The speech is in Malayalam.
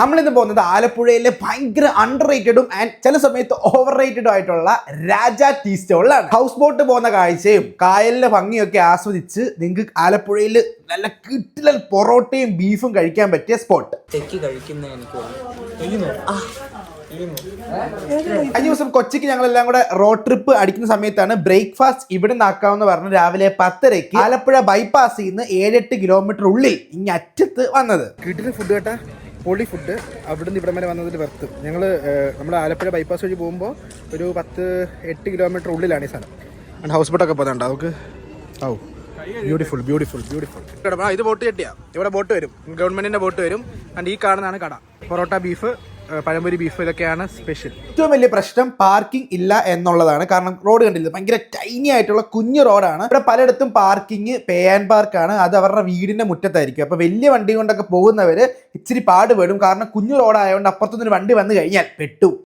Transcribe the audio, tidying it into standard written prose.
നമ്മളിന്ന് പോകുന്നത് ആലപ്പുഴയിലെ ഭയങ്കര അണ്ടർ റേറ്റഡും ആൻഡ് ചില സമയത്ത് ഓവർ റേറ്റഡും ആയിട്ടുള്ള രാജ ടീ സ്റ്റോളിലാണ്. ഹൗസ് ബോട്ട് പോകുന്ന കാഴ്ചയും കായലിലെ ഭംഗിയൊക്കെ ആസ്വദിച്ച് നിങ്ങൾക്ക് ആലപ്പുഴയിൽ നല്ല കിട്ടിലൻ പൊറോട്ടയും ബീഫും കഴിക്കാൻ പറ്റിയ സ്പോട്ട്. കഴിഞ്ഞ ദിവസം കൊച്ചിക്ക് ഞങ്ങളെല്ലാം കൂടെ റോഡ് ട്രിപ്പ് അടിക്കുന്ന സമയത്താണ് ബ്രേക്ക്ഫാസ്റ്റ് ഇവിടെ നിന്നാക്കാമെന്ന് പറഞ്ഞ് രാവിലെ 10:30 ആലപ്പുഴ ബൈപ്പാസിൽ നിന്ന് 7-8 കിലോമീറ്റർ ഉള്ളിൽ ഇങ്ങ് അറ്റത്ത് വന്നത്. കിട്ടിയ ഫുഡ് കേട്ടാ, പൊളി ഫുഡ്. അവിടുന്ന് ഇവിടെ വരെ വന്നതിൽ വർത്ത്. നമ്മൾ ആലപ്പുഴ ബൈപ്പാസ് വഴി പോകുമ്പോൾ ഒരു 10-8 കിലോമീറ്റർ ഉള്ളിലാണ് ഈ സ്ഥലം. ഹൗസ് ബോട്ടൊക്കെ പോകുന്നുണ്ട് നമുക്ക്. Beautiful beautiful beautiful. ഇത് ബോട്ട് ചെട്ടിയാ, ഇവിടെ ബോട്ട് വരും, ഗവൺമെന്റിന്റെ ബോട്ട് വരും. ആൻഡ് ഈ കാണുന്നതാണ് കട. പൊറോട്ട ബീഫ്, പഴംപൊരി ബീഫ്, ഇതൊക്കെയാണ് സ്പെഷ്യൽ. ഏറ്റവും വലിയ പ്രശ്നം പാർക്കിംഗ് ഇല്ല എന്നുള്ളതാണ്. കാരണം റോഡ് കണ്ടില്ല, ഭയങ്കര ടൈനി ആയിട്ടുള്ള കുഞ്ഞു റോഡാണ്. ഇവിടെ പലയിടത്തും പാർക്കിംഗ് പേ ആൻഡ് പാർക്കാണ്. അത് അവരുടെ വീടിന്റെ മുറ്റത്തായിരിക്കും. അപ്പൊ വലിയ വണ്ടി കൊണ്ടൊക്കെ പോകുന്നവര് ഇച്ചിരി പാടുപെടും. കാരണം കുഞ്ഞു റോഡായതുകൊണ്ട് അപ്പുറത്തുനിന്ന് വണ്ടി വന്നു കഴിഞ്ഞാൽ പെട്ടു.